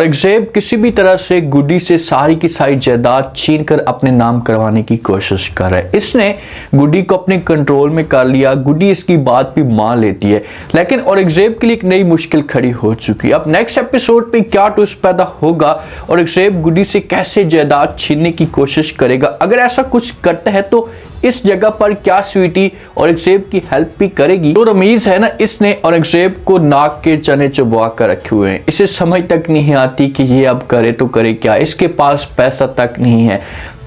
औरंगजेब किसी भी तरह से गुड्डी से सारी की सारी जायदाद छीन कर अपने नाम करवाने की कोशिश कर रहा है। इसने गुड्डी को अपने कंट्रोल में कर लिया। गुड्डी इसकी बात भी मान लेती है, लेकिन औरंगजेब के लिए एक नई मुश्किल खड़ी हो चुकी है। अब नेक्स्ट एपिसोड पे क्या ट्विस्ट पैदा होगा, औरंगजेब गुड्डी से कैसे जायदाद छीनने की कोशिश करेगा, अगर ऐसा कुछ करता है तो इस जगह पर क्या स्वीटी औरंगजेब की हेल्प भी करेगी। तो रमीज है ना, इसने औरंगजेब को नाक के चने चबवा कर रखे हुए हैं। इसे समझ तक नहीं आती कि ये अब करे तो करे क्या। इसके पास पैसा तक नहीं है,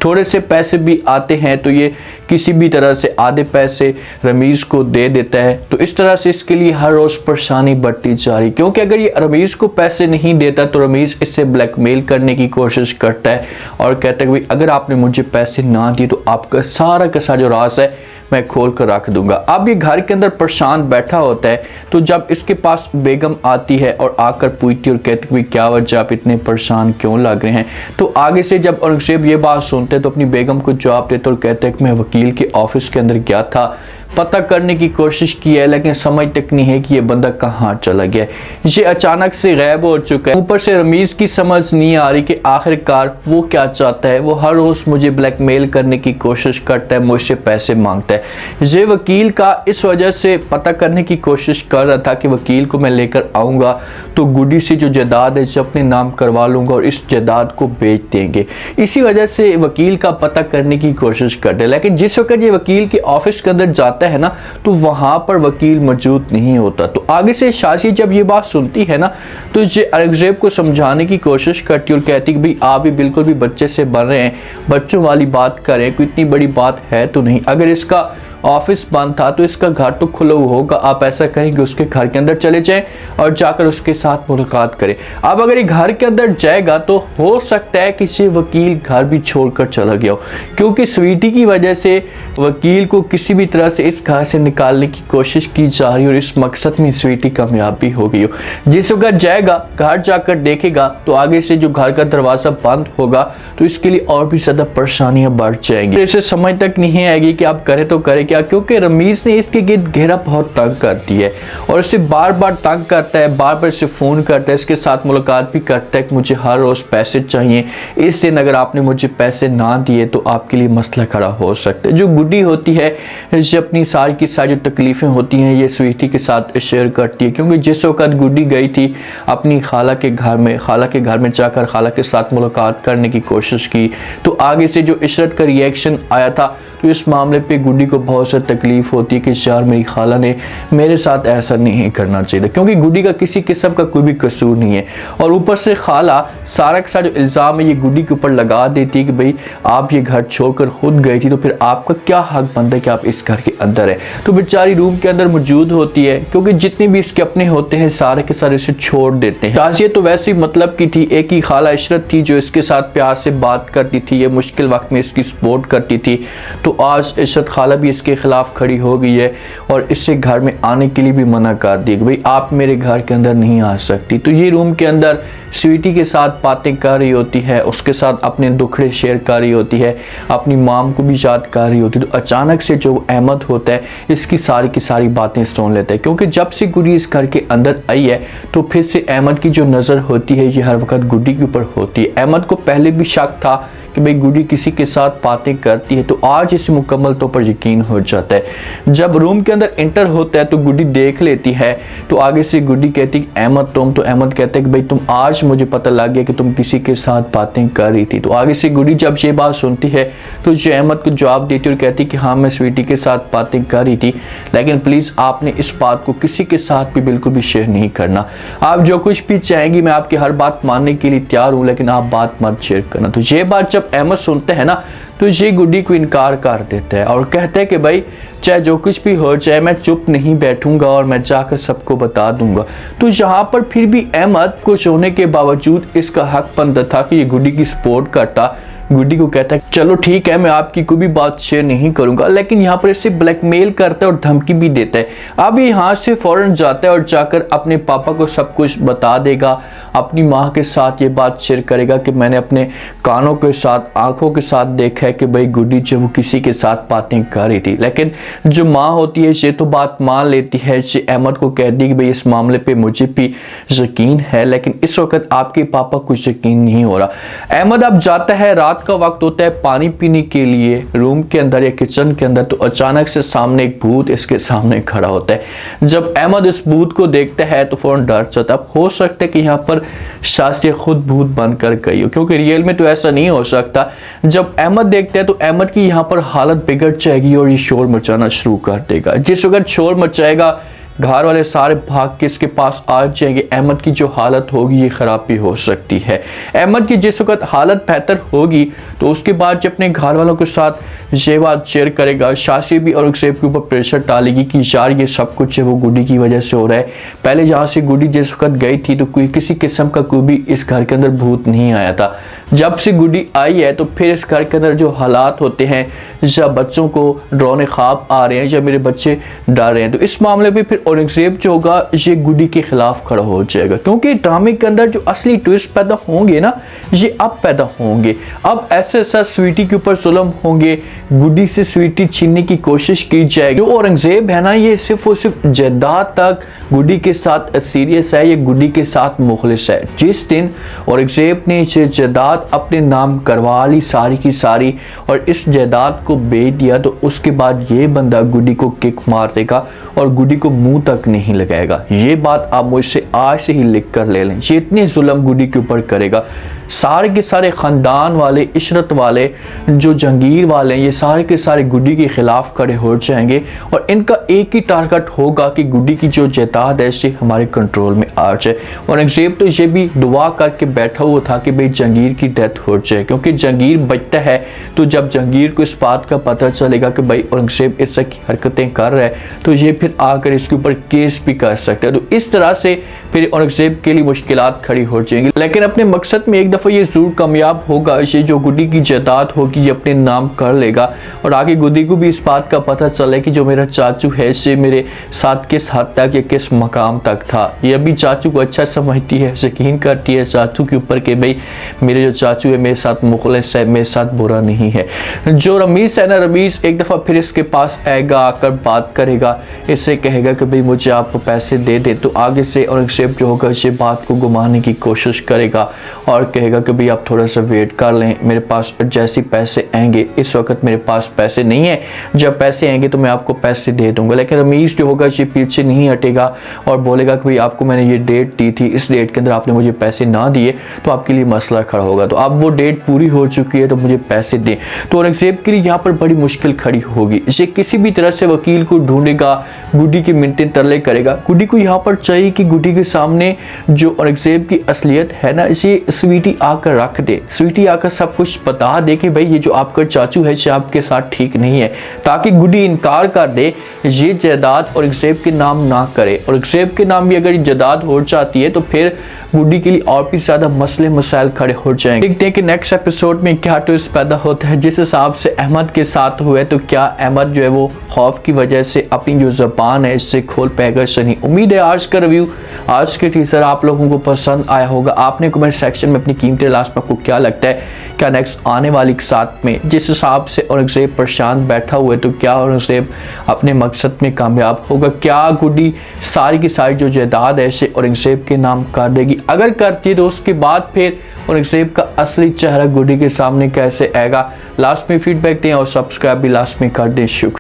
थोड़े से पैसे भी आते हैं तो ये किसी भी तरह से आधे पैसे रमीज को दे देता है। तो इस तरह से इसके लिए हर रोज परेशानी बढ़ती जा रही, क्योंकि अगर ये रमीज को पैसे नहीं देता तो रमीज इससे ब्लैकमेल करने की कोशिश करता है और कहता है कि भाई अगर आपने मुझे पैसे ना दिए तो आपका सारा का सारा जो राज है मैं खोल कर रख दूंगा। अब ये घर के अंदर परेशान बैठा होता है, तो जब इसके पास बेगम आती है और आकर पूछती है और कहती है क्या वजह, आप इतने परेशान क्यों लग रहे हैं। तो आगे से जब औरंगजेब ये बात सुनते हैं तो अपनी बेगम को जवाब देते और कहते हैं कि मैं वकील के ऑफिस के अंदर गया था, पता करने की कोशिश की है, लेकिन समझ तक नहीं है कि ये बंदा कहाँ चला गया। ये अचानक से गायब हो चुका है। ऊपर से रमीज की समझ नहीं आ रही कि आखिरकार वो क्या चाहता है। वो हर रोज मुझे ब्लैकमेल करने की कोशिश करता है, मुझसे पैसे मांगता है। ये वकील का इस वजह से पता करने की कोशिश कर रहा था कि वकील को मैं लेकर आऊंगा तो गुड्डी से जो जायदाद है अपने नाम करवा लूंगा और इस जायदाद को बेच देंगे। इसी वजह से वकील का पता करने की कोशिश करते हैं, लेकिन जिस वक्त ये वकील के ऑफिस के अंदर जाता है ना तो वहां पर वकील मौजूद नहीं होता। तो आगे से शाजी जब ये बात सुनती है ना तो ये औरंगजेब को समझाने की कोशिश करती है और कहती है कि भाई आप भी बिल्कुल भी बच्चे से बन रहे हैं, बच्चों वाली बात करें, कोई इतनी बड़ी बात है तो नहीं। अगर इसका ऑफिस बंद था तो इसका घर तो खुला होगा, आप ऐसा करेंगे उसके घर के अंदर चले जाएं और जाकर उसके साथ मुलाकात करें। अब अगर ये घर के अंदर जाएगा तो हो सकता है कि ये वकील घर भी छोड़कर चला गया हो, क्योंकि स्वीटी की वजह से वकील को किसी भी तरह से इस घर से निकालने की कोशिश की जा रही है और इस मकसद में स्वीटी कामयाब भी हो गई हो। जिस वक्त जाएगा घर जाकर देखेगा तो आगे से जो घर का दरवाजा बंद होगा तो इसके लिए और भी ज्यादा परेशानियां बढ़ जाएंगी। इसे समझ तक नहीं आएगी कि आप करें तो करें क्या, क्योंकि रमीज ने इसके गिर्द घेरा बहुत तंग करती है और इसे बार बार तंग करता है, बार बार इसे फोन करता है, इसके साथ मुलाकात भी करता है कि मुझे हर रोज पैसे चाहिए, इस दिन अगर आपने मुझे पैसे ना दिए तो आपके लिए मसला खड़ा हो सकता है। जो गुड्डी होती है ये अपनी सारी की सारी जो तकलीफें होती हैं ये स्वीटी के साथ शेयर करती है, क्योंकि जिस वक्त गुड्डी गई थी अपनी खाला के घर में जाकर खाला के साथ मुलाकात करने की कोशिश की तो आगे से जो इशरत का रिएक्शन आया था तो इस मामले पे गुड्डी को बहुत सा तकलीफ होती है कि यार मेरी खाला ने मेरे साथ ऐसा नहीं करना चाहिए, क्योंकि गुड्डी का किसी किस्म का कोई भी कसूर नहीं है। और ऊपर से खाला सारा का सारा जो इल्ज़ाम है ये गुड्डी के ऊपर लगा देती है कि भाई आप ये घर छोड़कर खुद गई थी तो फिर आपका क्या हक बनता है कि आप इस घर के अंदर है। तो बेचारी रूम के अंदर मौजूद होती है, क्योंकि जितने भी इसके अपने होते हैं सारे के सारे इसे छोड़ देते हैं। शाजिया तो वैसे ही मतलब की थी, एक ही खाला इशरत थी जो इसके साथ प्यार से बात करती थी, ये मुश्किल वक्त में इसकी सपोर्ट करती थी। तो आज इशरत खाला भी इसके खिलाफ खड़ी हो गई है और इससे घर में आने के लिए भी मना कर दी कि भाई आप मेरे घर के अंदर नहीं आ सकती। तो ये रूम के अंदर स्वीटी के साथ बातें कर रही होती है, उसके साथ अपने दुखड़े शेयर कर रही होती है, अपनी माम को भी याद कर रही होती है। तो अचानक से जो अहमद होता है इसकी सारी की सारी बातें सुन लेता है, क्योंकि जब से गुड्डी इस घर के अंदर आई है तो फिर से अहमद की जो नज़र होती है ये हर वक्त गुड्डी के ऊपर होती है। अहमद को पहले भी शक था कि भाई गुड्डी किसी के साथ बातें करती है, तो आज इसे मुकम्मल तौर पर यकीन हो जाता है। जब रूम के अंदर इंटर होता है तो गुड्डी देख लेती है, तो आगे से गुड्डी कहती है अहमद तुम, तो अहमद कहते हैं कि भाई तुम आज मुझे पता लग गया कि तुम किसी के साथ बातें कर रही थी। तो आगे से गुड्डी जब ये बात सुनती है तो जो अहमद को जवाब देती है और कहती है कि हाँ मैं स्वीटी के साथ बातें कर रही थी, लेकिन प्लीज़ आपने इस बात को किसी के साथ भी बिल्कुल भी शेयर नहीं करना। आप जो कुछ भी चाहेंगी मैं आपकी हर बात मानने के लिए तैयार हूँ, लेकिन आप बात मत शेयर करना। तो ये बात जब अहमद सुनते हैं ना तो ये गुड्डी को इनकार कर देता है और कहते हैं कि भाई चाहे जो कुछ भी हो जाए मैं चुप नहीं बैठूंगा और मैं जाकर सबको बता दूंगा। तो यहाँ पर फिर भी अहमद कुछ होने के बावजूद इसका हक बनता था कि ये गुड्डी की सपोर्ट करता, गुड्डी को कहता है चलो ठीक है, मैं आपकी कोई भी बात शेयर नहीं करूंगा, लेकिन यहाँ पर इसे ब्लैकमेल करता है और धमकी भी देता है। अब यहाँ से फौरन जाता है और जाकर अपने पापा को सब कुछ बता देगा, अपनी माँ के साथ ये बात शेयर करेगा कि मैंने अपने कानों के साथ, आंखों के साथ देखा है कि भाई गुड्डी जो वो किसी के साथ बातें कर रही थी। लेकिन जो माँ होती है ये तो बात मान लेती है, ये अहमद को कह दी कि भाई इस मामले पे मुझे भी यकीन है, लेकिन इस वक्त आपके पापा को यकीन नहीं हो रहा। अहमद अब जाता है, रात का वक्त होता है, पानी पीने के लिए रूम के अंदर या किचन के अंदर, तो अचानक से सामने एक भूत इसके सामने खड़ा होता है। जब अहमद इस भूत को देखता है तो फौरन डर जाता है। हो सकता है कि यहाँ पर शास्त्रीय खुद भूत बनकर गई हो, क्योंकि रियल में तो ऐसा नहीं हो सकता। जब अहमद देखता है तो अहमद की यहाँ पर हालत बिगड़ जाएगी और ये शोर मचाना शुरू कर देगा। जिस वक्त शोर मचाएगा घर वाले सारे भाग के इसके पास आ जाएंगे। अहमद की जो हालत होगी ये खराब भी हो सकती है। अहमद की जिस वक्त हालत बेहतर होगी तो उसके बाद जब अपने घर वालों के साथ ये बात शेयर करेगा, शासी भी औरंगजेब के ऊपर प्रेशर डालेगी कि यार ये सब कुछ है वो गुड्डी की वजह से हो रहा है। पहले यहाँ से गुड्डी जिस वक्त गई थी तो कोई किसी किस्म का कोई भी इस घर के अंदर भूत नहीं आया था। जब से गुड्डी आई है तो फिर इस घर के अंदर जो हालात होते हैं, जब बच्चों को डरावने ख्वाब आ रहे हैं या मेरे बच्चे डर रहे हैं, तो इस मामले पे फिर औरंगजेब जो होगा ये गुड्डी के खिलाफ खड़ा हो जाएगा। क्योंकि ड्रामे के अंदर जो असली ट्विस्ट पैदा होंगे ना ये अब पैदा होंगे। अब ऐसे स्वीटी के ऊपर जुल्म होंगे, गुड्डी से स्वीटी छीनने की कोशिश की जाएगी। जो औरंगजेब है ना ये सिर्फ और सिर्फ जायदाद तक गुड्डी के साथ सीरियस है, ये गुड्डी के साथ मुखलिस है। जिस दिन औरंगजेब ने ये जायदाद अपने नाम करवा ली सारी की सारी और इस जायदाद को बेच दिया तो उसके बाद ये बंदा गुड्डी को किक मार देगा और गुड्डी को मुंह तक नहीं लगाएगा। ये बात आप मुझसे आज से ही लिख कर ले लें। ये इतने जुल्म गुड्डी के ऊपर करेगा, सारे के सारे खानदान वाले, इशरत वाले, जो जंगीर वाले, ये सारे के सारे गुड्डी के खिलाफ खड़े हो जाएंगे और इनका एक ही टारगेट होगा कि गुड्डी की जो जायदाद है इसे हमारे कंट्रोल में आ जाए। औरंगजेब तो ये भी दुआ करके बैठा हुआ था कि भाई जंगीर की डेथ हो जाए, क्योंकि जंगीर बचता है तो जब जंगीर को इस बात का पता चलेगा कि भाई औरंगजेब इस तरह की हरकतें कर रहा है तो ये फिर आकर इसके ऊपर केस भी कर सकता है। तो इस तरह से फिर औरंगजेब के लिए मुश्किलात खड़ी हो जाएंगी, लेकिन अपने मकसद में एक दफ़ा ये ज़रूर कामयाब होगा। ये जो गुड्डी की जायदाद होगी ये अपने नाम कर लेगा और आगे गुड्डी को भी इस बात का पता चले कि जो मेरा चाचू है इसे मेरे साथ किस हद तक या किस मकाम तक था। ये अभी चाचू को अच्छा समझती है, यकीन करती है चाचू के ऊपर कि भाई मेरे जो चाचू है मेरे साथ मुखलिस है, मेरे साथ बुरा नहीं है। जो रमीज़ है ना, रमीज़ एक दफ़ा फिर इसके पास आएगा, आकर बात करेगा, इससे कहेगा कि भाई मुझे आप पैसे दे दे। तो आगे से औरंगजेब जो होगा इस बात को घुमाने की कोशिश करेगा और कहेगा कि भाई आप थोड़ा सा वेट कर लें, मेरे पास जैसे पैसे आएंगे, इस वक्त मेरे पास पैसे नहीं है, जब पैसे आएंगे तो मैं आपको पैसे दे दूंगा। लेकिन रमीज़ जो होगा ये पीछे नहीं हटेगा और बोलेगा कि भाई आपको मैंने ये डेट दी थी, इस डेट के अंदर आपने मुझे पैसे ना दिए तो आपके लिए मसला खड़ा होगा, तो अब वो डेट पूरी हो चुकी है तो मुझे पैसे दें। तो औरंगजेब के लिए यहाँ पर बड़ी मुश्किल खड़ी होगी। ये किसी भी तरह से वकील को ढूंढेगा, गुड्डी की मिनटें तरले करेगा। गुड्डी को यहाँ पर चाहिए कि गुड्डी के सामने जो औरंगजेब की असलियत है ना इसे स्वीटी आकर रख दे, स्वीटी आकर सब कुछ बता दे कि भाई ये जो आपका चाचू है ये आपके साथ ठीक नहीं है, ताकि गुड्डी इनकार कर दे, ये जायदाद औरंगजेब के नाम ना करे। औरंगजेब के नाम भी अगर जायदाद हो जाती है तो फिर गुड्डी के लिए और भी ज्यादा मसले मसाइल खड़े हो जाएंगे। देखते हैं कि नेक्स्ट एपिसोड में क्या ट्विस्ट पैदा होता है। जिस हिसाब से अहमद के साथ हुए तो क्या अहमद जो है वो खौफ की वजह से अपनी जो ज़बान है इससे खोल पाएगा या नहीं। उम्मीद है आज का रिव्यू, आज के टीजर आप लोगों को पसंद आया होगा। आपने कमेंट सेक्शन में अपनी कीमती लास्ट में आपको क्या लगता है, क्या नेक्स्ट आने वाली साथ में जिस हिसाब से औरंगजेब परेशान बैठा हुआ है तो क्या औरंगजेब अपने मकसद में कामयाब होगा, क्या गुड्डी सारी की सारी जो जायदाद है इसे औरंगजेब के नाम कर देगी। अगर करती है तो उसके बाद फिर औरंगजेब का असली चेहरा गुड्डी के सामने कैसे आएगा। लास्ट में फीडबैक दें और सब्सक्राइब भी लास्ट में कर दें। शुक्रिया।